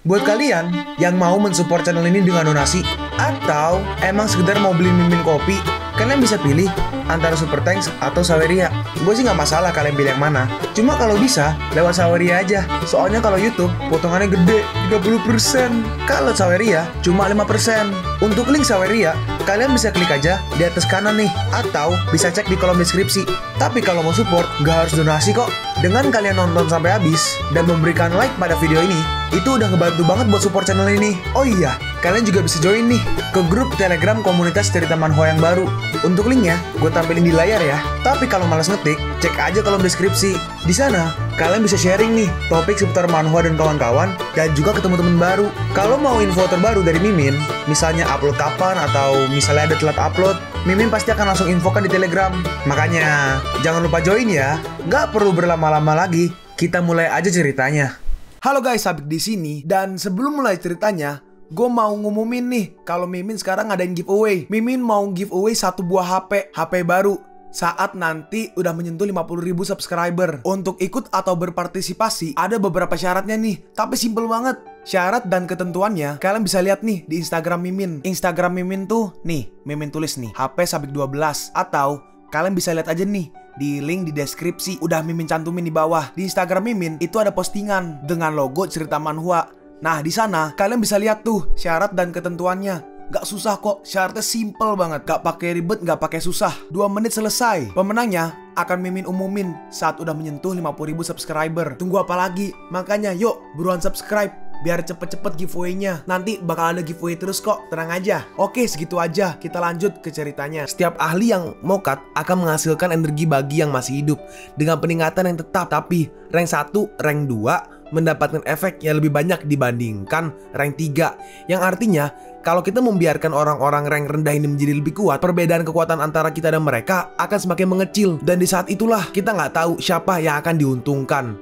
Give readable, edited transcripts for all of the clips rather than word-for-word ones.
Buat kalian yang mau mensupport channel ini dengan donasi, atau emang sekedar mau beli mimin kopi, kalian bisa pilih antara Super Thanks atau Saweria. Gue sih nggak masalah kalian pilih yang mana. Cuma kalau bisa, lewat Saweria aja. Soalnya kalau YouTube, potongannya gede, 30%. Kalau Saweria, cuma 5%. Untuk link Saweria, kalian bisa klik aja di atas kanan nih. Atau bisa cek di kolom deskripsi. Tapi kalau mau support, nggak harus donasi kok. Dengan kalian nonton sampai habis, dan memberikan like pada video ini, itu udah ngebantu banget buat support channel ini. Oh iya, kalian juga bisa join nih ke grup Telegram komunitas cerita manhwa yang baru. Untuk linknya, gue tampilin di layar ya. Tapi kalau malas ngetik, cek aja kolom deskripsi. Di sana, kalian bisa sharing nih topik seputar manhwa dan kawan-kawan, dan juga ketemu teman baru. Kalau mau info terbaru dari Mimin, misalnya upload kapan atau misalnya ada telat upload, Mimin pasti akan langsung infokan di Telegram. Makanya, jangan lupa join ya. Nggak perlu berlama-lama lagi, kita mulai aja ceritanya. Halo guys, Sabik di sini, dan sebelum mulai ceritanya, gue mau ngumumin nih kalau Mimin sekarang ngadain giveaway. Mimin mau giveaway satu buah HP baru saat nanti udah menyentuh 50.000 subscriber. Untuk ikut atau berpartisipasi ada beberapa syaratnya nih, tapi simple banget. Syarat dan ketentuannya kalian bisa lihat nih di Instagram Mimin. Instagram Mimin tuh nih, Mimin tulis nih HP Sabik 12, atau kalian bisa lihat aja nih di link di deskripsi, udah Mimin cantumin di bawah. Di Instagram Mimin itu ada postingan dengan logo cerita manhwa. Nah, di sana kalian bisa lihat tuh syarat dan ketentuannya. Gak susah kok, syaratnya simple banget. Gak pakai ribet, gak pakai susah. 2 menit selesai. Pemenangnya akan Mimin umumin saat udah menyentuh 50.000 subscriber. Tunggu apa lagi? Makanya yuk, buruan subscribe biar cepet-cepet giveaway-nya. Nanti bakal ada giveaway terus kok, tenang aja. Oke, segitu aja, kita lanjut ke ceritanya. Setiap ahli yang mokat akan menghasilkan energi bagi yang masih hidup dengan peningkatan yang tetap. Tapi rank 1, rank 2 mendapatkan efek yang lebih banyak dibandingkan rank 3. Yang artinya, kalau kita membiarkan orang-orang rank rendah ini menjadi lebih kuat, perbedaan kekuatan antara kita dan mereka akan semakin mengecil. Dan di saat itulah kita nggak tahu siapa yang akan diuntungkan.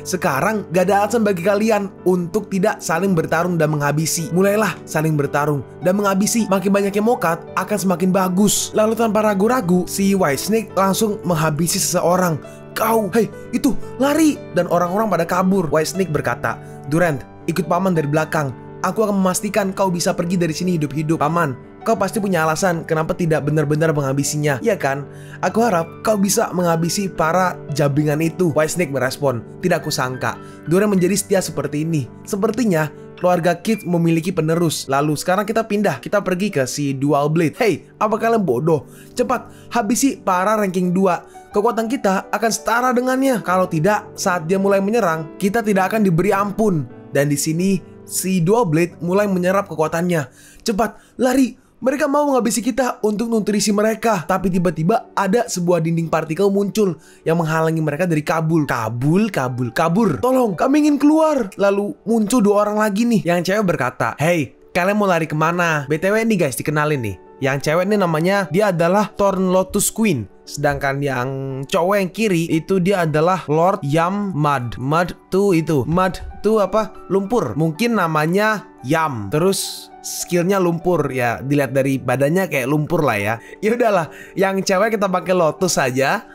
Sekarang gak ada alasan bagi kalian untuk tidak saling bertarung dan menghabisi. Mulailah saling bertarung dan menghabisi. Makin banyak yang mokat akan semakin bagus. Lalu tanpa ragu-ragu, si White Snake langsung menghabisi seseorang. Kau, hei, itu, lari! Dan orang-orang pada kabur. White Snake berkata, Durant, ikut paman dari belakang. Aku akan memastikan kau bisa pergi dari sini hidup-hidup. Paman, kau pasti punya alasan kenapa tidak benar-benar menghabisinya, ya kan? Aku harap kau bisa menghabisi para jabingan itu. White Snake merespon, tidak kusangka Durant menjadi setia seperti ini. Sepertinya keluarga Kid memiliki penerus. Lalu sekarang kita pindah, kita pergi ke si Dual Blade. Hey, apa kalian bodoh? Cepat, habisi para ranking 2. Kekuatan kita akan setara dengannya. Kalau tidak, saat dia mulai menyerang, kita tidak akan diberi ampun. Dan di sini si Dual Blade mulai menyerap kekuatannya. Cepat, lari! Mereka mau menghabisi kita untuk nutrisi mereka. Tapi tiba-tiba ada sebuah dinding partikel muncul yang menghalangi mereka dari kabur. Kabur. Tolong, kami ingin keluar. Lalu muncul 2 orang lagi nih. Yang cewek berkata, hey, kalian mau lari kemana? BTW nih guys, dikenalin nih. Yang cewek ini namanya, dia adalah Thorn Lotus Queen. Sedangkan yang cowok yang kiri itu dia adalah Lord Yam Mud. Mud tuh apa? Lumpur. Mungkin namanya Yam. Terus skillnya lumpur ya. Dilihat dari badannya kayak lumpur lah ya. Ya udahlah, yang cewek kita pakai Lotus saja.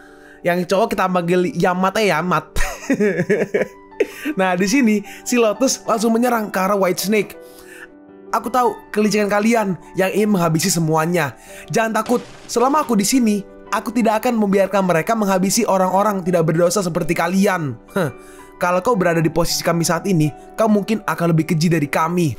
Yang cowok kita panggil Yamat Yamat. Nah, di sini si Lotus langsung menyerang ke arah White Snake. Aku tahu kelicikan kalian yang ingin menghabisi semuanya. Jangan takut, selama aku di sini, aku tidak akan membiarkan mereka menghabisi orang-orang tidak berdosa seperti kalian. Kalau kau berada di posisi kami saat ini, kau mungkin akan lebih keji dari kami.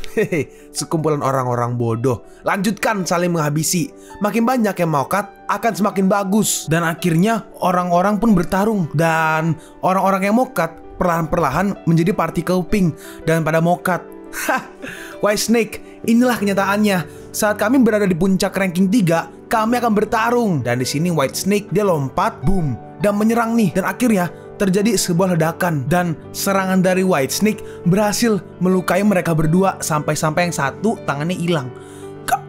Sekumpulan orang-orang bodoh. Lanjutkan saling menghabisi. Makin banyak yang mokat, akan semakin bagus. Dan akhirnya orang-orang pun bertarung. Dan orang-orang yang mokat perlahan-perlahan menjadi partikel pink dan pada mokat. White Snake, inilah kenyataannya. Saat kami berada di puncak ranking 3, kami akan bertarung. Dan di sini White Snake dia lompat, boom, dan menyerang nih. Dan akhirnya terjadi sebuah ledakan. Dan serangan dari White Snake berhasil melukai mereka berdua. Sampai-sampai yang satu tangannya hilang.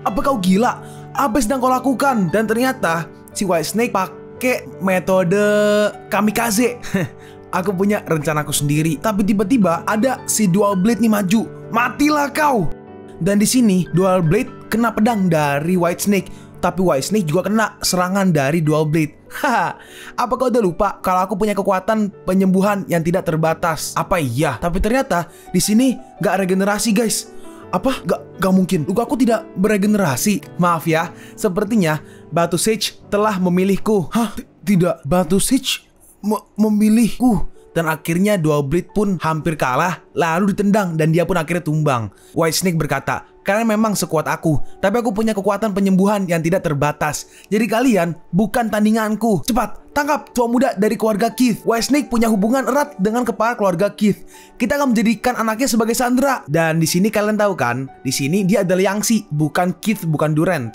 Apa kau gila? Apa yang sedang kau lakukan? Dan ternyata si White Snake pakai metode kamikaze. Aku punya rencanaku sendiri. Tapi tiba-tiba ada si Dual Blade nih maju. Matilah kau! Dan di sini Dual Blade kena pedang dari White Snake, tapi White Snake juga kena serangan dari Dual Blade. Haha, apa kau udah lupa kalau aku punya kekuatan penyembuhan yang tidak terbatas? Apa iya? Tapi ternyata di sini gak regenerasi guys. Apa? Gak mungkin. Luka aku tidak beregenerasi. Maaf ya, sepertinya Batu Sage telah memilihku. Hah? Tidak, Batu Sage memilihku. Dan akhirnya Dual Blade pun hampir kalah, lalu ditendang dan dia pun akhirnya tumbang. White Snake berkata, kalian memang sekuat aku, tapi aku punya kekuatan penyembuhan yang tidak terbatas. Jadi kalian bukan tandinganku. Cepat, tangkap tua muda dari keluarga Keith. White Snake punya hubungan erat dengan kepala keluarga Keith. Kita akan menjadikan anaknya sebagai sandera. Dan di sini kalian tahu kan, di sini dia adalah Yangtze, bukan Keith, bukan Durant.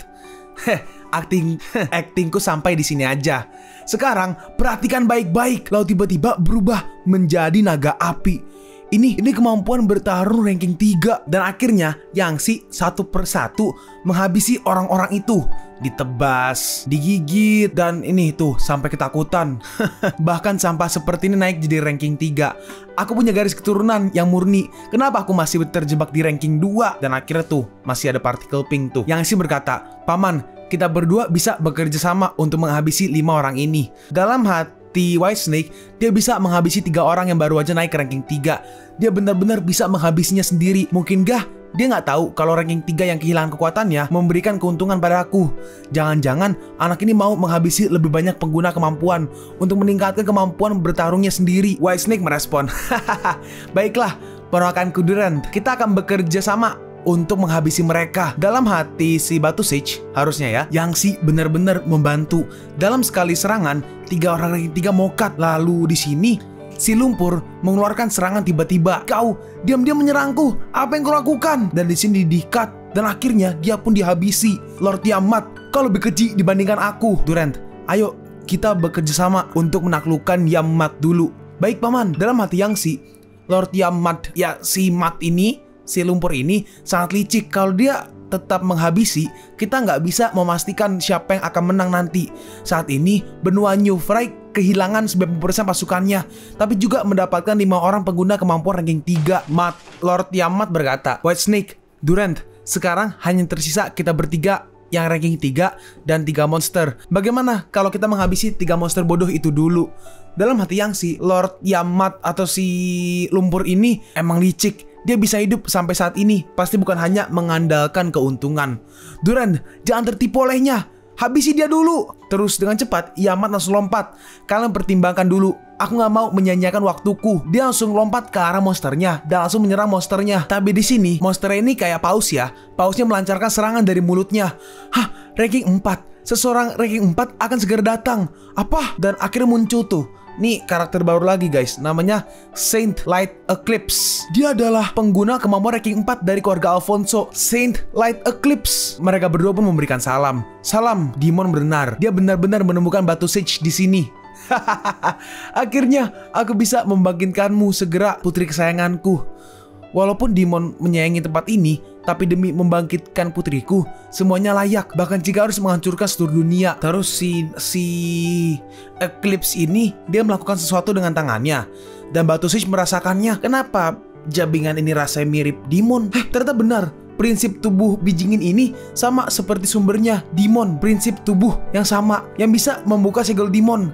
Aktingku sampai di sini aja. Sekarang perhatikan baik-baik. Lalu tiba-tiba berubah menjadi naga api. Ini kemampuan bertarung ranking 3. Dan akhirnya Yangtze satu persatu menghabisi orang-orang itu. Ditebas, digigit, dan ini tuh sampai ketakutan. Bahkan sampah seperti ini naik jadi ranking 3. Aku punya garis keturunan yang murni. Kenapa aku masih terjebak di ranking 2? Dan akhirnya tuh masih ada partikel pink tuh. Yangtze berkata, Paman, kita berdua bisa bekerja sama untuk menghabisi 5 orang ini. Dalam hati White Snake, dia bisa menghabisi 3 orang yang baru aja naik ke ranking 3. Dia benar-benar bisa menghabisinya sendiri. Mungkinkah dia nggak tahu kalau ranking 3 yang kehilangan kekuatannya memberikan keuntungan pada aku? Jangan-jangan anak ini mau menghabisi lebih banyak pengguna kemampuan untuk meningkatkan kemampuan bertarungnya sendiri. White Snake merespon, baiklah, ponakanku Durant, kita akan bekerja sama untuk menghabisi mereka. Dalam hati si Batu Sage, harusnya ya, Yangtze benar-benar membantu. Dalam sekali serangan, 3 orang ranking 3 mokat. Lalu di sini si lumpur mengeluarkan serangan tiba-tiba. Kau diam-diam menyerangku. Apa yang kau lakukan? Dan di sini dikat dan akhirnya dia pun dihabisi. Lord Tiamat, kau lebih keji dibandingkan aku. Durant, ayo kita bekerja sama untuk menaklukkan Tiamat dulu. Baik paman. Dalam hati Yangtze, Lord Tiamat, ya si Mat ini, si lumpur ini sangat licik. Kalau dia tetap menghabisi, kita nggak bisa memastikan siapa yang akan menang nanti. Saat ini benua New Fry kehilangan 90% pasukannya, tapi juga mendapatkan 5 orang pengguna kemampuan ranking 3. Lord Tiamat berkata, White Snake, Durant, sekarang hanya tersisa kita bertiga yang ranking 3 dan 3 monster. Bagaimana kalau kita menghabisi 3 monster bodoh itu dulu? Dalam hati Yangtze, Lord Tiamat atau si lumpur ini emang licik. Dia bisa hidup sampai saat ini pasti bukan hanya mengandalkan keuntungan. Durant, jangan tertipu olehnya. Habisi dia dulu. Terus dengan cepat, Tiamat langsung lompat. Kalian pertimbangkan dulu. Aku nggak mau menyanyiakan waktuku. Dia langsung lompat ke arah monsternya dan langsung menyerang monsternya. Tapi di sini monster ini kayak paus ya. Pausnya melancarkan serangan dari mulutnya. Hah, ranking 4. Seseorang ranking 4 akan segera datang. Apa? Dan akhirnya muncul tuh. Nih karakter baru lagi guys, namanya Saint Light Eclipse. Dia adalah pengguna kemampuan ranking 4 dari keluarga Alfonso, Saint Light Eclipse. Mereka berdua pun memberikan salam. Salam, Demon benar. Dia benar-benar menemukan Batu Sage di sini. Akhirnya aku bisa membangkitkanmu segera, putri kesayanganku. Walaupun Demon menyayangi tempat ini, tapi demi membangkitkan putriku, semuanya layak. Bahkan jika harus menghancurkan seluruh dunia. Terus si Eclipse ini, dia melakukan sesuatu dengan tangannya. Dan Batu Sage merasakannya. Kenapa jabingan ini rasanya mirip Demon? Ternyata benar. Prinsip tubuh bijingin ini sama seperti sumbernya Demon. Prinsip tubuh yang sama, yang bisa membuka segel Demon.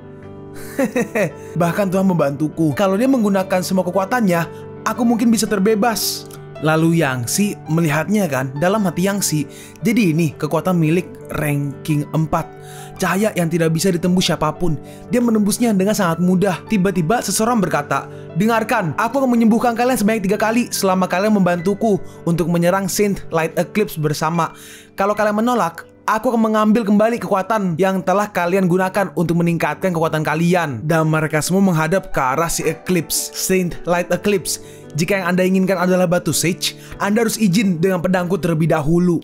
Bahkan Tuhan membantuku. Kalau dia menggunakan semua kekuatannya, aku mungkin bisa terbebas. Lalu Yangtze melihatnya kan, dalam hati Yangtze, jadi ini kekuatan milik ranking 4. Cahaya yang tidak bisa ditembus siapapun. Dia menembusnya dengan sangat mudah. Tiba-tiba seseorang berkata, dengarkan, aku akan menyembuhkan kalian sebanyak 3 kali selama kalian membantuku untuk menyerang Saint Light Eclipse bersama. Kalau kalian menolak, aku akan mengambil kembali kekuatan yang telah kalian gunakan untuk meningkatkan kekuatan kalian. Dan mereka semua menghadap ke arah si Eclipse, Saint Light Eclipse. Jika yang Anda inginkan adalah Batu Sage, Anda harus izin dengan pedangku terlebih dahulu.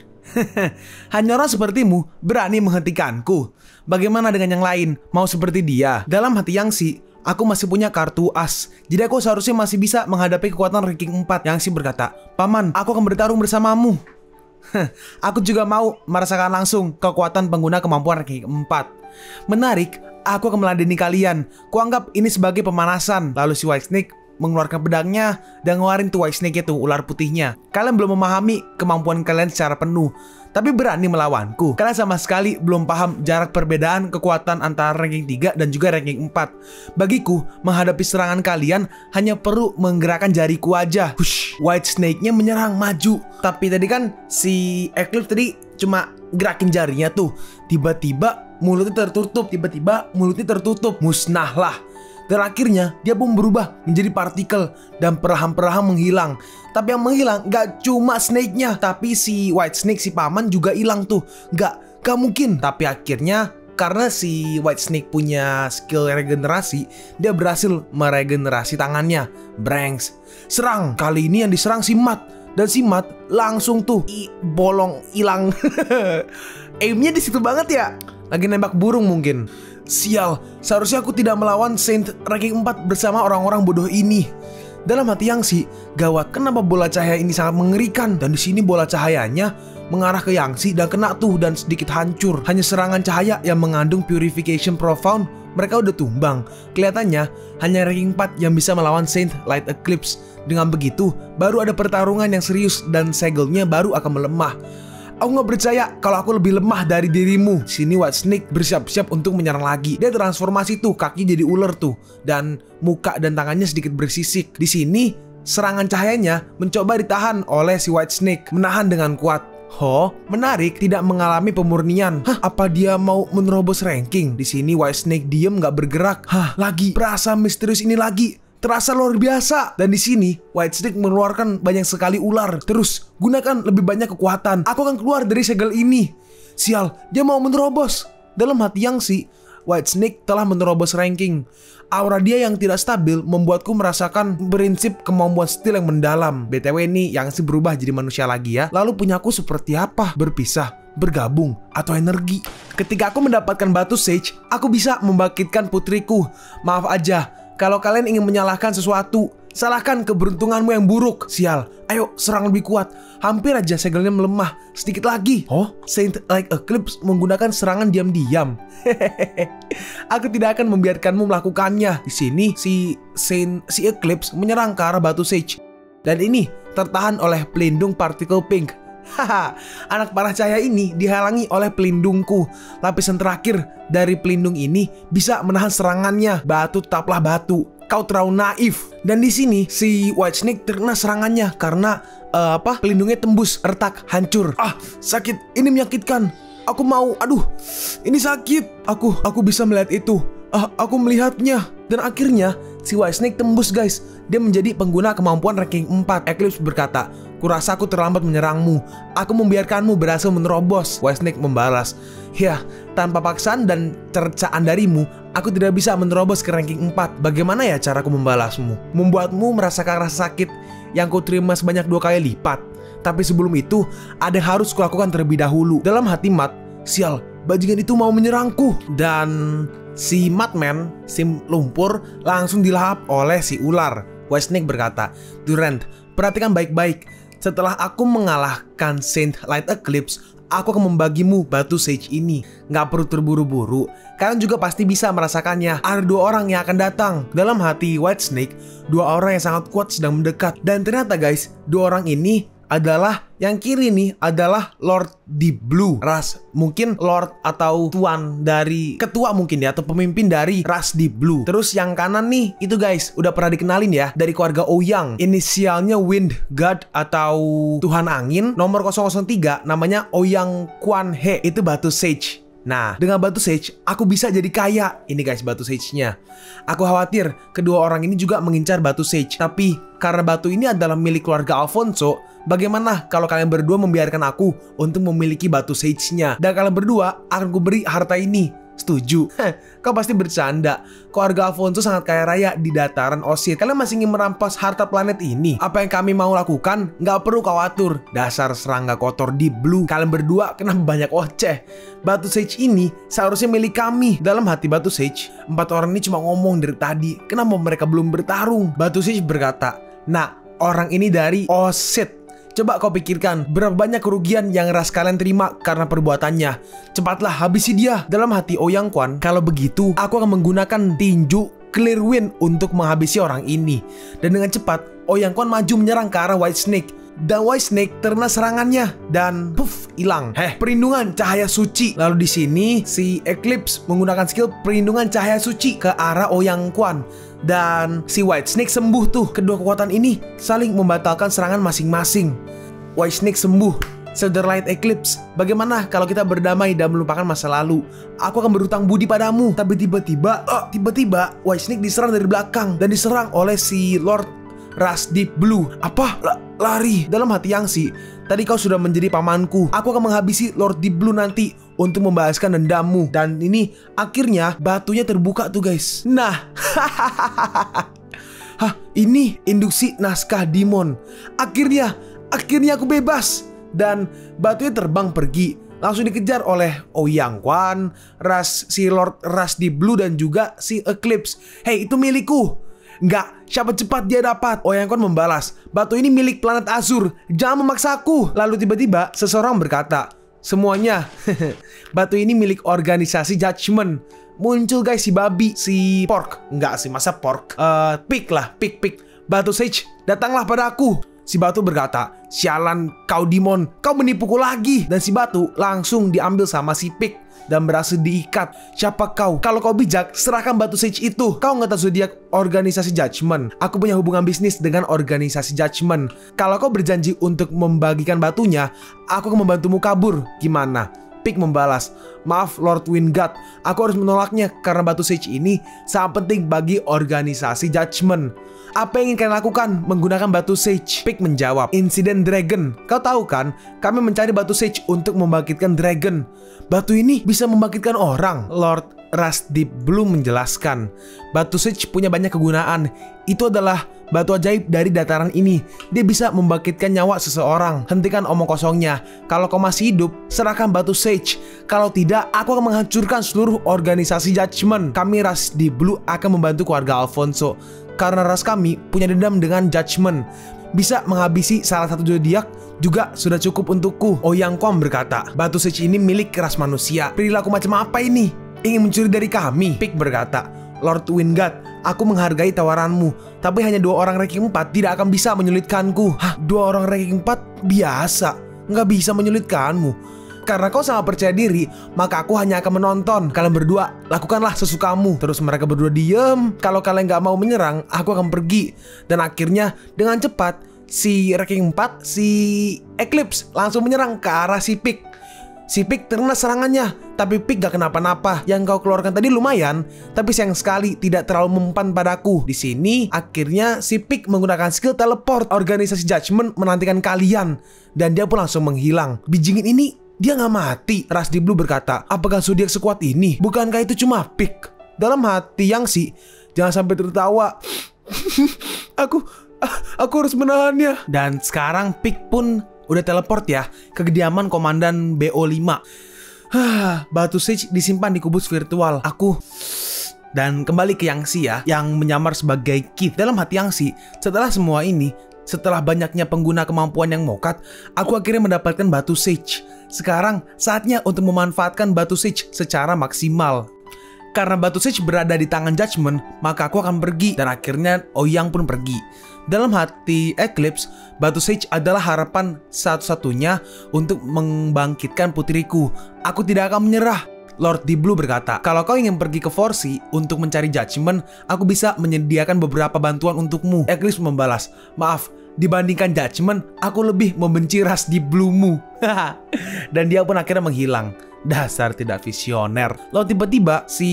Hanya orang sepertimu berani menghentikanku. Bagaimana dengan yang lain? Mau seperti dia? Dalam hati Yangtze, aku masih punya kartu as. Jadi aku seharusnya masih bisa menghadapi kekuatan ranking 4. Yangtze berkata, Paman, aku akan bertarung bersamamu. Aku juga mau merasakan langsung kekuatan pengguna kemampuan ranking 4. Menarik, aku akan meladeni kalian. Kuanggap ini sebagai pemanasan. Lalu si White Snake mengeluarkan pedangnya dan ngeluarin tuh White Snake itu, ular putihnya. Kalian belum memahami kemampuan kalian secara penuh, tapi berani melawanku. Kalian sama sekali belum paham jarak perbedaan kekuatan antara ranking 3 dan juga ranking 4. Bagiku, menghadapi serangan kalian hanya perlu menggerakkan jariku aja. Hush, White Snake-nya menyerang maju. Tapi tadi kan si Eclipse tadi cuma gerakin jarinya tuh. Tiba-tiba mulutnya tertutup. Musnahlah. Dan akhirnya dia pun berubah menjadi partikel dan perlahan-perlahan menghilang. Tapi yang menghilang gak cuma Snake-nya, tapi si White Snake, si paman juga hilang tuh. Gak mungkin. Tapi akhirnya karena si White Snake punya skill regenerasi, dia berhasil meregenerasi tangannya. Brangs, serang. Kali ini yang diserang si Matt. Dan si Matt langsung tuh bolong hilang. Aimnya di situ banget ya. Lagi nembak burung mungkin. Sial, seharusnya aku tidak melawan Saint ranking 4 bersama orang-orang bodoh ini. Dalam hati Yangsi, gawat, kenapa bola cahaya ini sangat mengerikan. Dan di sini bola cahayanya mengarah ke Yangsi dan kena tuh dan sedikit hancur. Hanya serangan cahaya yang mengandung purification profound. Mereka udah tumbang. Kelihatannya hanya ranking 4 yang bisa melawan Saint Light Eclipse. Dengan begitu, baru ada pertarungan yang serius dan segelnya baru akan melemah. Aku gak percaya kalau aku lebih lemah dari dirimu. Sini White Snake bersiap-siap untuk menyerang lagi. Dia transformasi tuh, kaki jadi ular tuh, dan muka dan tangannya sedikit bersisik. Di sini serangan cahayanya mencoba ditahan oleh si White Snake, menahan dengan kuat. Menarik, tidak mengalami pemurnian. Apa dia mau menerobos ranking? Di sini White Snake diem gak bergerak. Lagi perasa misterius ini lagi. Terasa luar biasa. Dan di sini White Snake mengeluarkan banyak sekali ular. Terus gunakan lebih banyak kekuatan. Aku akan keluar dari segel ini. Sial, dia mau menerobos. Dalam hati Yangsi, White Snake telah menerobos ranking. Aura dia yang tidak stabil membuatku merasakan prinsip kemampuan skill yang mendalam. BTW ini Yangsi berubah jadi manusia lagi ya. Lalu punyaku seperti apa? Berpisah, bergabung, atau energi? Ketika aku mendapatkan batu Sage, aku bisa membangkitkan putriku. Maaf aja kalau kalian ingin menyalahkan sesuatu. Salahkan keberuntunganmu yang buruk. Sial, ayo serang lebih kuat. Hampir aja segelnya melemah. Sedikit lagi. Saint Light Eclipse menggunakan serangan diam-diam. Aku tidak akan membiarkanmu melakukannya. Di sini si Eclipse menyerang ke arah batu Sage. Dan ini tertahan oleh pelindung partikel pink. Anak parah cahaya ini dihalangi oleh pelindungku. Lapisan terakhir dari pelindung ini bisa menahan serangannya. Batu tetaplah batu. Kau terlalu naif. Dan di sini si White Snake terkena serangannya karena pelindungnya tembus, retak, hancur. Sakit, ini menyakitkan. Aku mau, ini sakit. Aku bisa melihat itu. Aku melihatnya. Dan akhirnya si White Snake tembus guys. Dia menjadi pengguna kemampuan ranking 4. Eclipse berkata, kurasa aku terlambat menyerangmu. Aku membiarkanmu berhasil menerobos. White Snake membalas, ya, tanpa paksaan dan cercaan darimu, aku tidak bisa menerobos ke ranking 4. Bagaimana ya caraku membalasmu? Membuatmu merasakan rasa sakit yang ku terima sebanyak 2 kali lipat. Tapi sebelum itu, ada yang harus kulakukan terlebih dahulu. Dalam hati Matt, sial, bajingan itu mau menyerangku. Dan si Madman, si lumpur, langsung dilahap oleh si ular. White Snake berkata, Durant, perhatikan baik-baik. Setelah aku mengalahkan Saint Light Eclipse, aku akan membagimu batu Sage ini. Gak perlu terburu-buru. Kalian juga pasti bisa merasakannya. Ada 2 orang yang akan datang. Dalam hati White Snake, 2 orang yang sangat kuat sedang mendekat. Dan ternyata guys, 2 orang ini adalah, yang kiri nih adalah Lord Deep Blue ras, mungkin Lord atau tuan dari, ketua mungkin ya, atau pemimpin dari ras Deep Blue. Terus yang kanan nih, itu guys udah pernah dikenalin ya, dari keluarga Ouyang. Inisialnya Wind God atau Tuhan Angin. Nomor 003 namanya Ouyang Quan He. Itu batu Sage. Nah, dengan batu Sage, aku bisa jadi kaya. Ini guys batu Sage-nya. Aku khawatir kedua orang ini juga mengincar batu Sage. Tapi karena batu ini adalah milik keluarga Alfonso, bagaimana kalau kalian berdua membiarkan aku untuk memiliki batu Sage-nya? Dan kalian berdua akan kuberi harta ini. Setuju? Kau pasti bercanda. Keluarga Alfonso sangat kaya raya di dataran Osit. Kalian masih ingin merampas harta planet ini? Apa yang kami mau lakukan? Nggak perlu khawatir. Dasar serangga kotor Deep Blue. Kalian berdua kenapa banyak oceh? Batu Sage ini seharusnya milik kami. Dalam hati batu Sage, 4 orang ini cuma ngomong dari tadi. Kenapa mereka belum bertarung? Batu Sage berkata, nah, orang ini dari Osit. Coba kau pikirkan, berapa banyak kerugian yang ras kalian terima karena perbuatannya. Cepatlah habisi dia. Dalam hati Ouyang Quan, kalau begitu aku akan menggunakan tinju clear win untuk menghabisi orang ini. Dan dengan cepat, Ouyang Quan maju menyerang ke arah White Snake. Dan White Snake terkena serangannya dan puff, hilang. Perlindungan cahaya suci. Lalu di sini si Eclipse menggunakan skill perlindungan cahaya suci ke arah Ouyang Quan. Dan si White Snake sembuh tuh. Kedua kekuatan ini saling membatalkan serangan masing-masing. White Snake sembuh. Saudara Light Eclipse, bagaimana kalau kita berdamai dan melupakan masa lalu? Aku akan berhutang budi padamu. Tapi tiba-tiba White Snake diserang dari belakang dan diserang oleh si Lord Rush Deep Blue. Apa? Lari. Dalam hati Yangshi, tadi kau sudah menjadi pamanku. Aku akan menghabisi Lord Deep Blue nanti untuk membalaskan dendammu. Dan ini akhirnya batunya terbuka tuh guys. Nah, ini induksi naskah Demon. Akhirnya aku bebas. Dan batunya terbang pergi. Langsung dikejar oleh Ouyang Quan, si Lord Rush Deep Blue dan juga si Eclipse. Hei, itu milikku. Enggak, siapa cepat dia dapat. Ouyang Quan membalas, batu ini milik planet Azur, jangan memaksaku. Lalu tiba-tiba seseorang berkata, semuanya batu ini milik organisasi Judgment. Muncul guys si babi, si Pork. Enggak sih, masa Pork? Pig. Batu Sage, datanglah padaku. Si batu berkata, sialan kau Demon, kau menipuku lagi. Dan si batu langsung diambil sama si Pig dan berhasil diikat. Siapa kau? Kalau kau bijak, serahkan batu Sage itu. Kau nggak tahu zodiak organisasi Judgment. Aku punya hubungan bisnis dengan organisasi Judgment. Kalau kau berjanji untuk membagikan batunya, aku akan membantumu kabur. Gimana? Pig membalas, maaf Lord Wingard, aku harus menolaknya karena batu Sage ini sangat penting bagi organisasi Judgment. Apa yang ingin kalian lakukan menggunakan batu Sage? Pig menjawab, insiden Dragon. Kau tahu kan, kami mencari batu Sage untuk membangkitkan Dragon. Batu ini bisa membangkitkan orang. Lord Rush Deep Blue menjelaskan, batu Sage punya banyak kegunaan. Itu adalah batu ajaib dari dataran ini. Dia bisa membangkitkan nyawa seseorang. Hentikan omong kosongnya. Kalau kau masih hidup, serahkan batu Sage. Kalau tidak, aku akan menghancurkan seluruh organisasi Judgment. Kami Rush Deep Blue akan membantu keluarga Alfonso. Karena ras kami punya dendam dengan Judgment. Bisa menghabisi salah satu zodiak juga sudah cukup untukku. Ouyang Quan berkata, batu Sage ini milik ras manusia. Perilaku macam apa ini? Ingin mencuri dari kami? Pig berkata, Lord Wingard, aku menghargai tawaranmu, tapi hanya 2 orang ranking 4 tidak akan bisa menyulitkanku. 2 orang ranking 4 biasa, nggak bisa menyulitkanmu. Karena kau sangat percaya diri, maka aku hanya akan menonton. Kalian berdua, lakukanlah sesukamu. Terus mereka berdua diem. Kalau kalian gak mau menyerang, aku akan pergi. Dan akhirnya, dengan cepat, si ranking 4, si Eclipse langsung menyerang ke arah si Pig. Si Pig terkena serangannya, tapi Pig gak kenapa-napa. Yang kau keluarkan tadi lumayan, tapi sayang sekali tidak terlalu mempan padaku. Di sini, akhirnya si Pig menggunakan skill teleport. Organisasi Judgment menantikan kalian, dan dia pun langsung menghilang. Bijingin ini dia nggak mati. Rush Deep Blue berkata, apakah zodiak sekuat ini? Bukankah itu cuma Pig? Dalam hati Yangshi, jangan sampai tertawa. Aku harus menahannya. Dan sekarang Pig pun udah teleport ya ke kediaman komandan BO5. Batu Sage disimpan di kubus virtual. Dan kembali ke Yangshi ya, yang menyamar sebagai Keith. Dalam hati Yangshi, setelah semua ini, setelah banyaknya pengguna kemampuan yang mokat, aku akhirnya mendapatkan batu Sage. Sekarang saatnya untuk memanfaatkan batu Sage secara maksimal. Karena batu Sage berada di tangan Judgment, maka aku akan pergi. Dan akhirnya Ouyang pun pergi. Dalam hati Eclipse, batu Sage adalah harapan satu-satunya untuk membangkitkan putriku. Aku tidak akan menyerah. Lord Deep Blue berkata, kalau kau ingin pergi ke Forsea untuk mencari Judgment, aku bisa menyediakan beberapa bantuan untukmu. Eclipse membalas, maaf, dibandingkan Judgment, aku lebih membenci ras Deep Blue-mu. Dan dia pun akhirnya menghilang. Dasar tidak visioner. Lalu tiba-tiba si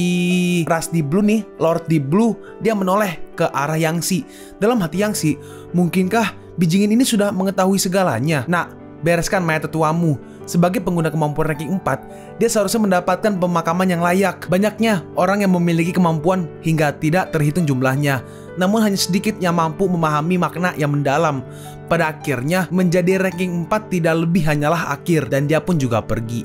ras Deep Blue nih, Lord Deep Blue, dia menoleh ke arah Yangshi. Dalam hati Yangshi, mungkinkah Bijingin ini sudah mengetahui segalanya? Nah, bereskan mayat tetuamu. Sebagai pengguna kemampuan ranking 4, dia seharusnya mendapatkan pemakaman yang layak. Banyaknya orang yang memiliki kemampuan hingga tidak terhitung jumlahnya, namun hanya sedikit yang mampu memahami makna yang mendalam. Pada akhirnya, menjadi ranking 4 tidak lebih hanyalah akhir, dan dia pun juga pergi.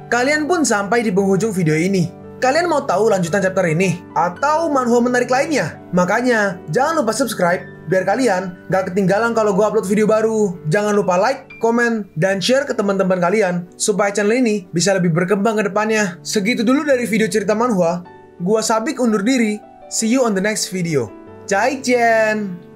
Kalian pun sampai di penghujung video ini. Kalian mau tahu lanjutan chapter ini? Atau manhwa menarik lainnya? Makanya, jangan lupa subscribe biar kalian gak ketinggalan kalau gue upload video baru. Jangan lupa like, komen, dan share ke teman-teman kalian supaya channel ini bisa lebih berkembang ke depannya. Segitu dulu dari video cerita manhwa. Gua Sabik undur diri. See you on the next video. 再见!